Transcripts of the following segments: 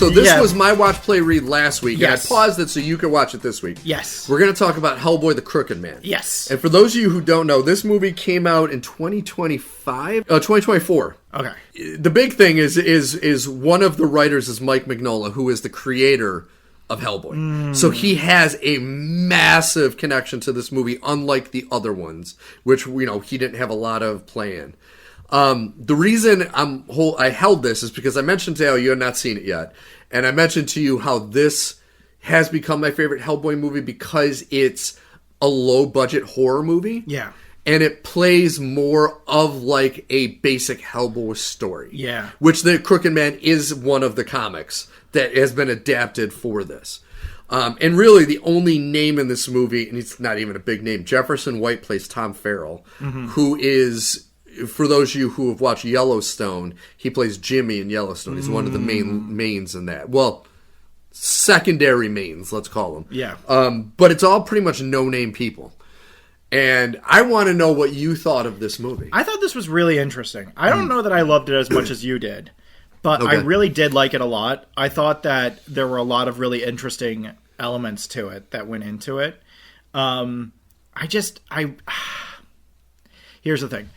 So this was my watch, play, read last week, and I paused it so you could watch it this week. Yes. We're going to talk about Hellboy the Crooked Man. Yes. And for those of you who don't know, this movie came out in 2024. Okay. The big thing is one of the writers is Mike Mignola, who is the creator of Hellboy. So he has a massive connection to this movie, unlike the other ones, which, he didn't have a lot of play in. The reason I held this is because I mentioned to you had not seen it yet, and I mentioned to you how this has become my favorite Hellboy movie because it's a low-budget horror movie. Yeah. And it plays more of like a basic Hellboy story. Yeah. Which the Crooked Man is one of the comics that has been adapted for this. And really the only name in this movie, and it's not even a big name, Jefferson White plays Tom Farrell, who is, for those of you who have watched Yellowstone, he plays Jimmy in Yellowstone. He's one of the mains in that. Well, secondary mains, let's call them. Yeah. But it's all pretty much no-name people. And I want to know what you thought of this movie. I thought this was really interesting. I don't know that I loved it as much as you did, but I really did like it a lot. I thought that there were a lot of really interesting elements to it that went into it. Here's the thing.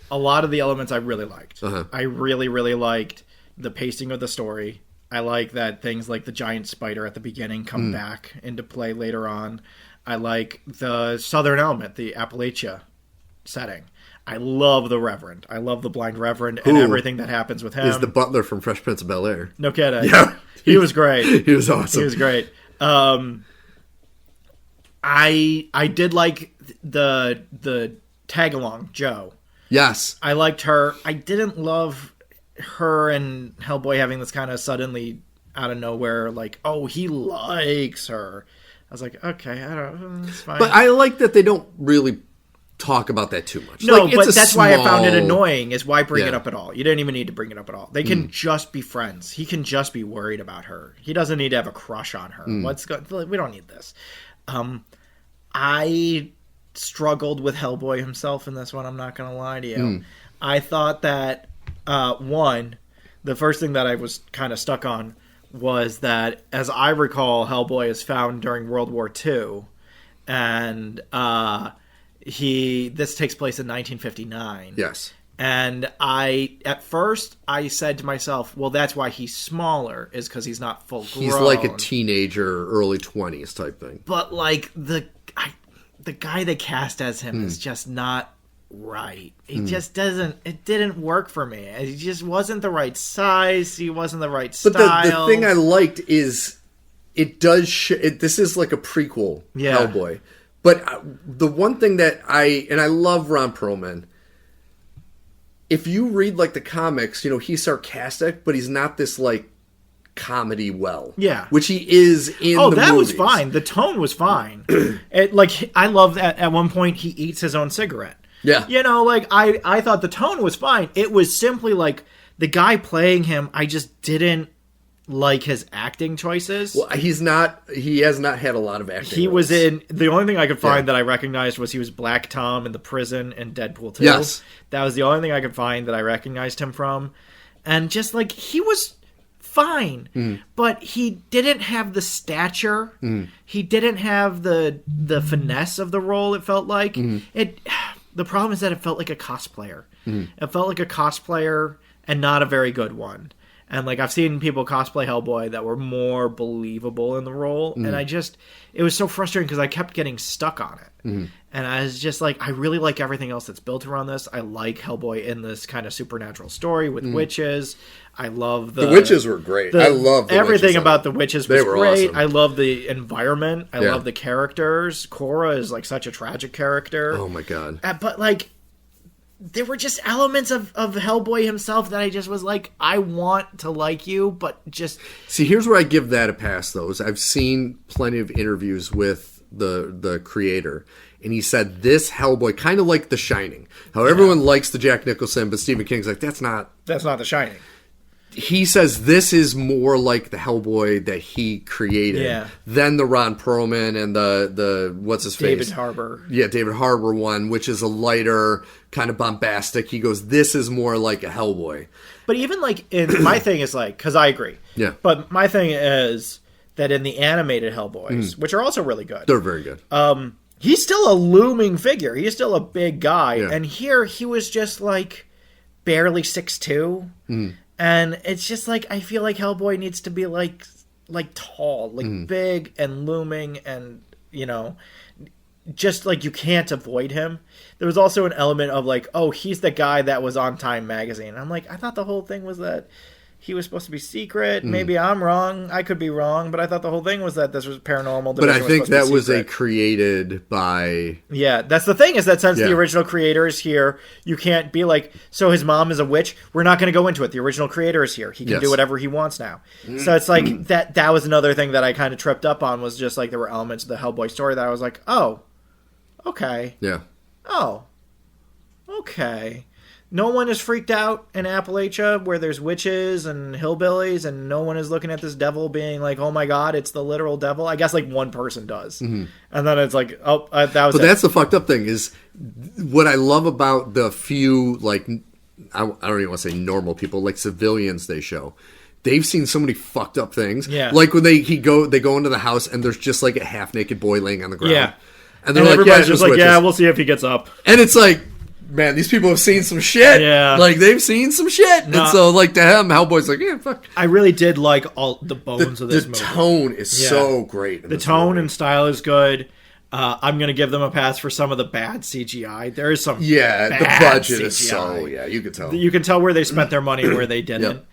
A lot of the elements I really liked. I really, really liked the pacing of the story. I like that things like the giant spider at the beginning come back into play later on. I like the southern element, the Appalachia setting. I love the Reverend. I love the blind Reverend and everything that happens with him. He's the butler from Fresh Prince of Bel-Air. No kidding. Yeah. He was great. He was awesome. He was great. I did like the tag-along, Joe. Yes. I liked her. I didn't love her and Hellboy having this kind of suddenly out of nowhere, like, oh, he likes her. I was like, okay, I don't know, it's fine. But I like that they don't really talk about that too much. No, like, but that's why I found it annoying, is why bring it up at all? You didn't even need to bring it up at all. They can just be friends. He can just be worried about her. He doesn't need to have a crush on her. We don't need this. I struggled with Hellboy himself in this one, I'm not going to lie to you. I thought that, the first thing that I was kind of stuck on was that, as I recall, Hellboy is found during World War II, and this takes place in 1959. Yes. And at first I said to myself, well, that's why he's smaller, is because he's not full grown. He's like a teenager, early 20s type thing. But like the guy they cast as him is just not right. He just doesn't. It didn't work for me. He just wasn't the right size. He wasn't the right style. But the thing I liked is it does. This is like a prequel, Hellboy. But the one thing that I love Ron Perlman. If you read like the comics, he's sarcastic, but he's not this like comedy which he is in the movies. Was fine. The tone was fine. I love that at one point he eats his own cigarette. Yeah. I thought the tone was fine. It was simply like the guy playing him, I just didn't like his acting choices. Well, he has not had a lot of acting. He was in, the only thing I could find that I recognized was he was Black Tom in the prison in Deadpool 2. Yes. That was the only thing I could find that I recognized him from. And just like, he was fine, but he didn't have the stature. He didn't have the finesse of the role, it felt like. The problem is that it felt like a cosplayer. It felt like a cosplayer and not a very good one. And like, I've seen people cosplay Hellboy that were more believable in the role. And it was so frustrating because I kept getting stuck on it. And I was just like, I really like everything else that's built around this. I like Hellboy in this kind of supernatural story with witches. I love the witches were great. I love everything about the witches was great. Awesome. I love the environment. I love the characters. Cora is like such a tragic character. Oh my god! But like, there were just elements of Hellboy himself that I just was like, I want to like you, but just... See, here's where I give that a pass, though. Is I've seen plenty of interviews with the creator, and he said this Hellboy, kind of like The Shining. How everyone likes the Jack Nicholson, but Stephen King's like, that's not The Shining. he says this is more like the Hellboy that he created than the Ron Perlman and the what's his face? David Harbour. Yeah, David Harbour one, which is a lighter, kind of bombastic. He goes, this is more like a Hellboy. But even like, my thing is like, because I agree. Yeah. But my thing is that in the animated Hellboys, which are also really good. They're very good. He's still a looming figure. He's still a big guy. Yeah. And here he was just like barely 6'2". And it's just like, I feel like Hellboy needs to be like tall, like big and looming, and just like you can't avoid him. There was also an element of like, oh, he's the guy that was on Time magazine. I'm like, I thought the whole thing was that he was supposed to be secret. Maybe I'm wrong. I could be wrong, but I thought the whole thing was that this was paranormal. But I think that was created by... Yeah, that's the thing, is that since the original creator is here, you can't be like, so his mom is a witch? We're not going to go into it. The original creator is here. He can do whatever he wants now. So it's like, that was another thing that I kind of tripped up on, was just like there were elements of the Hellboy story that I was like, oh, okay. Yeah. Oh, okay. No one is freaked out in Appalachia where there's witches and hillbillies, and no one is looking at this devil being like, oh my god, it's the literal devil. I guess like one person does. And then it's like, oh, that was But that's the fucked up thing, is what I love about the few, like, I don't even want to say normal people, like civilians they show. They've seen so many fucked up things. Yeah. Like when they go into the house and there's just like a half naked boy laying on the ground. Yeah. And they're and like, everybody's yeah, just like, witches. yeah, we'll see if he gets up. And it's like, man, these people have seen some shit. Yeah. Like, they've seen some shit. No. And so, like, to him, Hellboy's like, yeah, fuck. I really did like all the bones of this movie. The tone is so great. The tone and style is good. I'm going to give them a pass for some of the bad CGI. There is some the budget CGI. is so, you can tell. You can tell where they spent their money and where they didn't.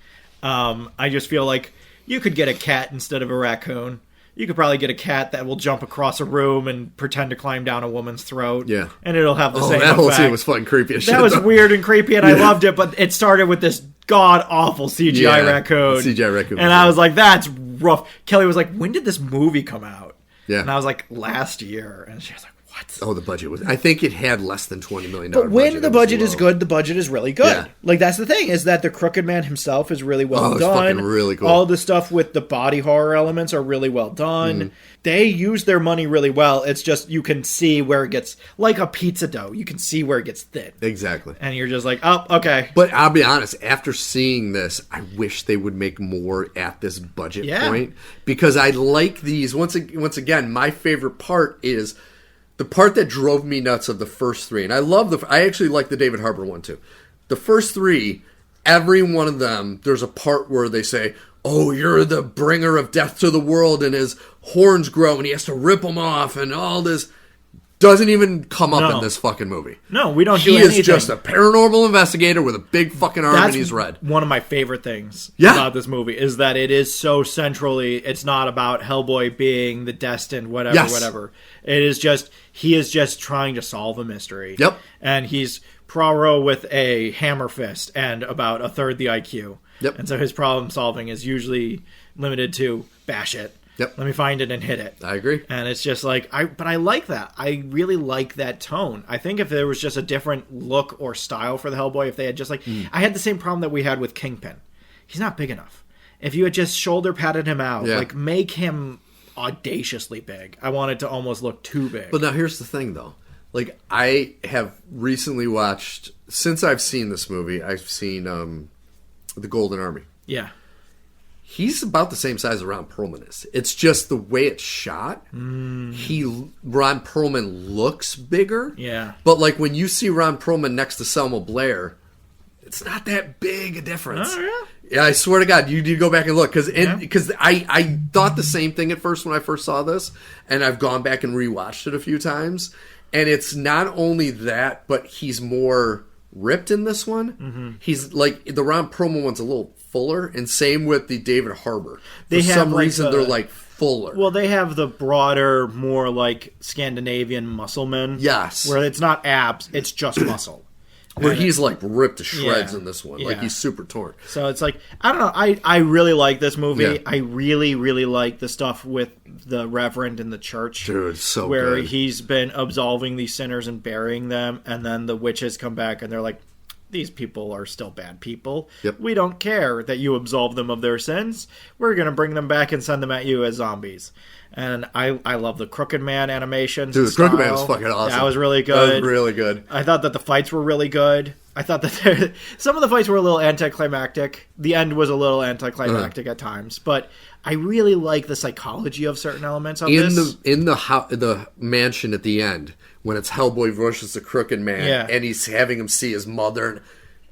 I just feel like you could get a cat instead of a raccoon. You could probably get a cat that will jump across a room and pretend to climb down a woman's throat. Yeah. And it'll have the same effect. That whole scene was fucking creepy as shit. That was weird and creepy, and I loved it, but it started with this god-awful CGI raccoon. CGI raccoon. And I was like, that's rough. Kelly was like, when did this movie come out? Yeah. And I was like, last year. And she was like, what? Oh, the budget was... I think it had less than $20 million But when the budget is good, the budget is really good. Yeah. Like, that's the thing, is that the Crooked Man himself is really well done. Fucking really cool. All the stuff with the body horror elements are really well done. They use their money really well. It's just, you can see where it gets... Like a pizza dough. You can see where it gets thin. Exactly. And you're just like, oh, okay. But I'll be honest, after seeing this, I wish they would make more at this budget point. Because I like these... Once again, my favorite part is... The part that drove me nuts of the first three, and I actually like the David Harbour one too. The first three, every one of them, there's a part where they say, oh, you're the bringer of death to the world, and his horns grow, and he has to rip them off, and all this doesn't even come up in this fucking movie. No, we don't do anything. He is just a paranormal investigator with a big fucking arm, and he's red. One of my favorite things about this movie is that it is so centrally, it's not about Hellboy being the destined whatever. It is just, he is just trying to solve a mystery. Yep. And he's Poirot with a hammer fist and about a third the IQ. Yep. And so his problem solving is usually limited to bash it. Yep. Let me find it and hit it. I agree. And it's just like, but I like that. I really like that tone. I think if there was just a different look or style for the Hellboy, if they had just like, I had the same problem that we had with Kingpin. He's not big enough. If you had just shoulder patted him out, like make him audaciously big. I want it to almost look too big. But now here's the thing though. Like, I have recently watched, since I've seen this movie, I've seen The Golden Army. Yeah. He's about the same size as Ron Perlman is. It's just the way it's shot. Ron Perlman looks bigger. Yeah. But like when you see Ron Perlman next to Selma Blair, it's not that big a difference. Oh, yeah? Yeah, I swear to God, you need to go back and look. Because I thought the same thing at first when I first saw this. And I've gone back and rewatched it a few times. And it's not only that, but he's more ripped in this one. He's like, the Ron Perlman one's a little fuller, and same with the David Harbour. For some reason, they're like fuller. Well, they have the broader, more like Scandinavian muscle men. Yes. Where it's not abs, it's just muscle. Where he's like ripped to shreds in this one. Like he's super torn. So it's like, I don't know, I really like this movie. Yeah. I really, really like the stuff with the Reverend in the church. Dude, it's so where good. He's been absolving these sinners and burying them, and then the witches come back and they're like, these people are still bad people. Yep. We don't care that you absolve them of their sins. We're going to bring them back and send them at you as zombies. And I love the Crooked Man animations. Dude, the Crooked Man was fucking awesome. That was really good. That was really good. I thought that the fights were really good. I thought that some of the fights were a little anticlimactic. The end was a little anticlimactic at times. But I really like the psychology of certain elements of this. In the mansion at the end, when it's Hellboy versus the Crooked Man, and he's having him see his mother,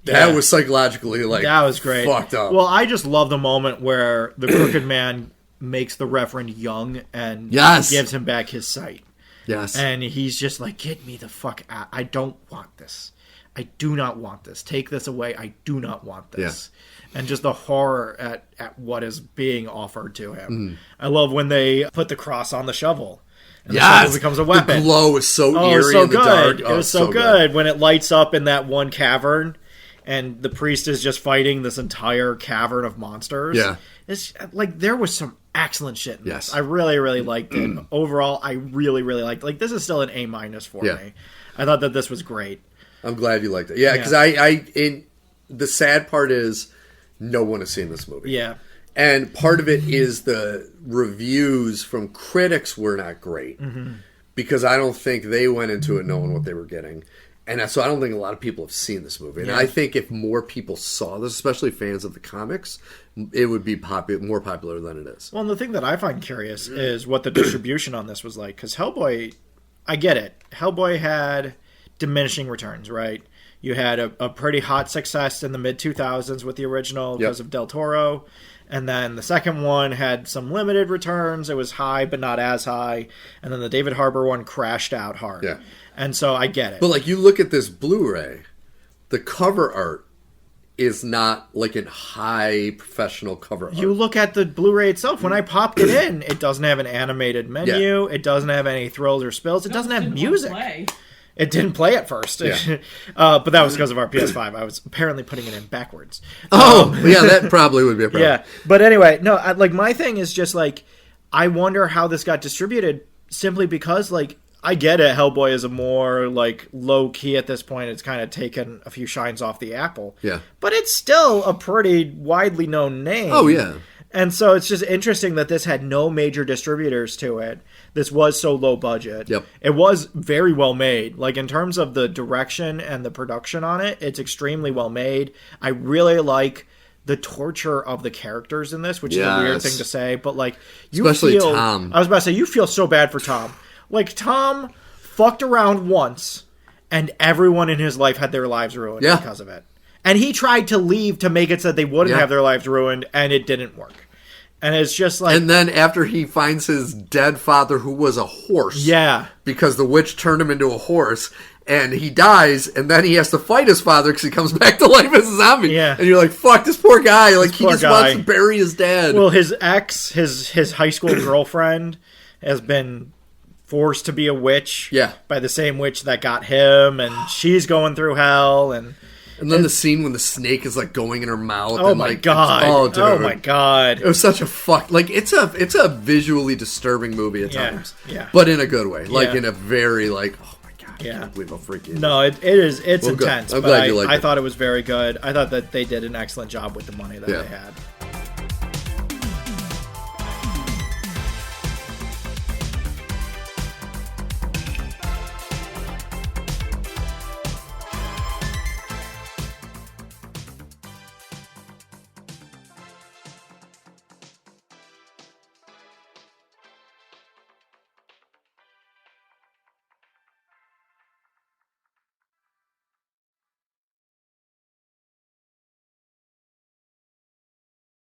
that was psychologically that was great. Fucked up. Well, I just love the moment where the Crooked Man makes the Reverend young and gives him back his sight. Yes. And he's just like, get me the fuck out. I don't want this. I do not want this. Take this away. I do not want this. Yeah. And just the horror at what is being offered to him. I love when they put the cross on the shovel. And the shovel becomes a weapon. The glow is so eerie in the dark. It was so good when it lights up in that one cavern and the priest is just fighting this entire cavern of monsters. Yeah. It's like there was some excellent shit in this. Yes. I really, really liked it. Overall, I really, really liked it. Like, this is still an A- for me. I thought that this was great. I'm glad you liked it. Yeah, because the sad part is no one has seen this movie. Yeah. And part of it is the reviews from critics were not great. Because I don't think they went into it knowing what they were getting. And so I don't think a lot of people have seen this movie. And I think if more people saw this, especially fans of the comics, it would be more popular than it is. Well, and the thing that I find curious is what the distribution on this was like. Because Hellboy, I get it. Hellboy had diminishing returns, right? You had a pretty hot success in the mid-2000s with the original because of Del Toro. And then the second one had some limited returns. It was high, but not as high. And then the David Harbour one crashed out hard. Yeah. And so I get it. But like you look at this Blu-ray, the cover art is not like a high professional cover art. You look at the Blu-ray itself. When I popped it in, it doesn't have an animated menu. It doesn't have any thrills or spills. It doesn't have music. It didn't play at first. Yeah. But that was because of our PS5. I was apparently putting it in backwards. Yeah, that probably would be a problem. Yeah. But anyway, no, like my thing is just like, I wonder how this got distributed simply because like, I get it. Hellboy is a more like low key at this point. It's kind of taken a few shines off the apple. Yeah. But it's still a pretty widely known name. Oh, yeah. And so it's just interesting that this had no major distributors to it. This was so low budget. Yep. It was very well made. Like in terms of the direction and the production on it, it's extremely well made. I really like the torture of the characters in this, which is a weird thing to say, but like especially Tom. I was about to say you feel so bad for Tom. Like, Tom fucked around once, and everyone in his life had their lives ruined because of it. And he tried to leave to make it so that they wouldn't have their lives ruined, and it didn't work. And it's just like... And then after he finds his dead father, who was a horse... Yeah. Because the witch turned him into a horse, and he dies, and then he has to fight his father because he comes back to life as a zombie. Yeah. And you're like, fuck, this poor guy. Like, he just wants to bury his dad. Well, his ex, his high school girlfriend, has been... forced to be a witch by the same witch that got him, and she's going through hell, and then the scene when the snake is like going in her mouth. Oh and, my like, god! Oh my god! It was such a like it's a visually disturbing movie at times, but in a good way, like in a very like oh my god, I can't believe how freaking. No, it's intense. I'm glad you liked it. I thought it was very good. I thought that they did an excellent job with the money that they had.